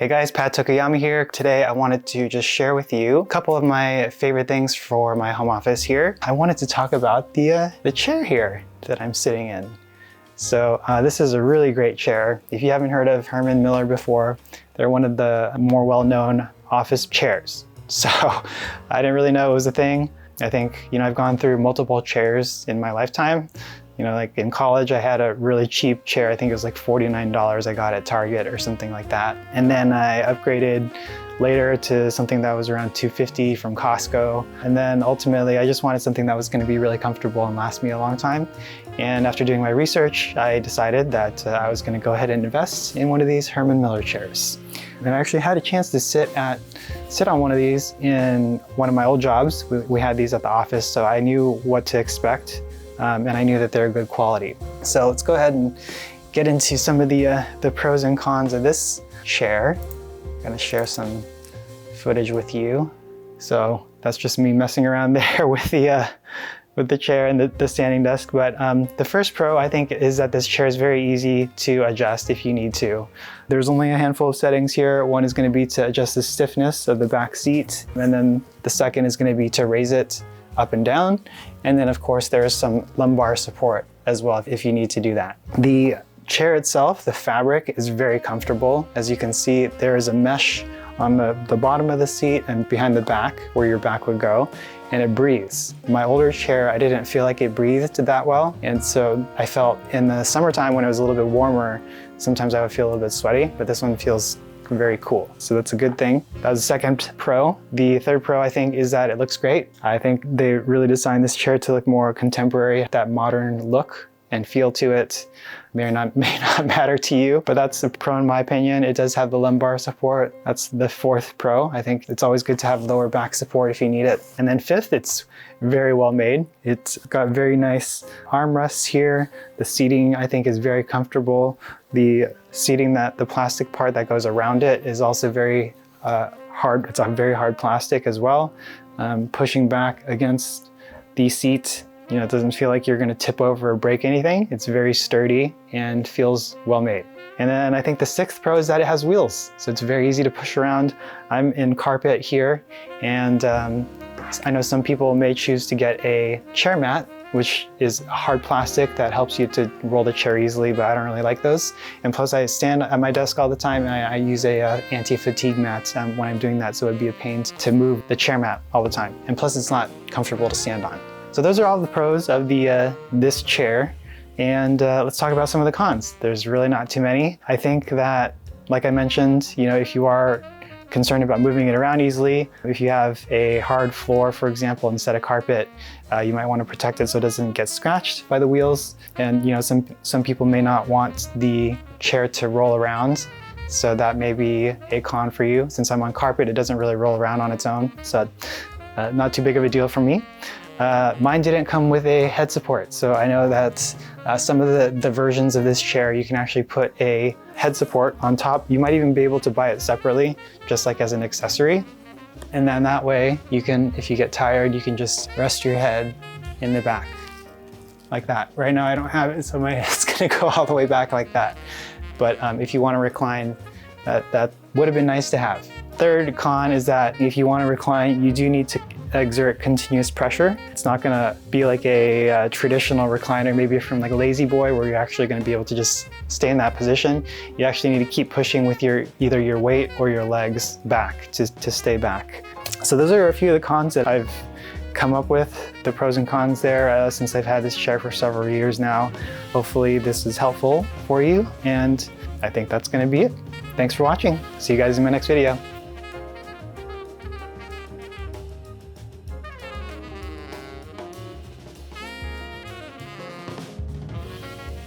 Hey guys, Pat Tokuyama here. Today I wanted to just share with you a couple of my favorite things for my home office here. I wanted to talk about the chair here that I'm sitting in. So this is a really great chair. If you haven't heard of Herman Miller before, they're one of the more well-known office chairs. So I didn't really know it was a thing. I think, I've gone through multiple chairs in my lifetime. Like in college, I had a really cheap chair. I think it was like $49 I got at Target or something like that. And then I upgraded later to something that was around $250 from Costco. And then ultimately, I just wanted something that was going to be really comfortable and last me a long time. And after doing my research, I decided that I was going to go ahead and invest in one of these Herman Miller chairs. And I actually had a chance to sit on one of these in one of my old jobs. We had these at the office, so I knew what to expect. And I knew that they're good quality. So let's go ahead and get into some of the pros and cons of this chair. I'm gonna share some footage with you. So that's just me messing around there with the chair and the standing desk. But the first pro, I think, is that this chair is very easy to adjust if you need to. There's only a handful of settings here. One is gonna be to adjust the stiffness of the back seat. And then the second is gonna be to raise it up and down. And then of course there's some lumbar support as well if you need to do that. The chair itself, the fabric is very comfortable. As you can see, there is a mesh on the bottom of the seat and behind the back where your back would go, and it breathes. My older chair, I didn't feel like it breathed that well. And so I felt in the summertime when it was a little bit warmer, sometimes I would feel a little bit sweaty, but this one feels very cool. So that's a good thing. That was the second pro. The third pro, I think, is that it looks great. I think they really designed this chair to look more contemporary, that modern look and feel to it. May not matter to you, but that's a pro in my opinion. It does have the lumbar support. That's the fourth pro. I think it's always good to have lower back support if you need it. And then fifth, it's very well made. It's got very nice armrests here. The seating, I think, is very comfortable. The seating, the plastic part that goes around it is also very hard. It's a very hard plastic as well. Pushing back against the seat, it doesn't feel like you're going to tip over or break anything. It's very sturdy and feels well made. And then I think the sixth pro is that it has wheels. So it's very easy to push around. I'm in carpet here, and I know some people may choose to get a chair mat, which is hard plastic that helps you to roll the chair easily, but I don't really like those. And plus I stand at my desk all the time, and I use a anti-fatigue mat when I'm doing that, so it'd be a pain to move the chair mat all the time. And plus it's not comfortable to stand on. So those are all the pros of this chair. And let's talk about some of the cons. There's really not too many. I think that, like I mentioned, if you are concerned about moving it around easily, if you have a hard floor, for example, instead of carpet, you might want to protect it so it doesn't get scratched by the wheels. And some people may not want the chair to roll around, so that may be a con for you. Since I'm on carpet, it doesn't really roll around on its own, so not too big of a deal for me. Mine didn't come with a head support, so I know that some of the versions of this chair, you can actually put a head support on top. You might even be able to buy it separately, just like as an accessory. And then that way, you can, if you get tired, you can just rest your head in the back, like that. Right now I don't have it, so my head's gonna go all the way back like that. But if you want to recline, that would have been nice to have. Third con is that if you want to recline, you do need to exert continuous pressure. It's not going to be like a traditional recliner, maybe from like a Lazy Boy, where you're actually going to be able to just stay in that position. You actually need to keep pushing with either your weight or your legs back to stay back. So those are a few of the cons that I've come up with, the pros and cons there, since I've had this chair for several years now. Hopefully this is helpful for you, and I think that's going to be it. Thanks for watching. See you guys in my next video.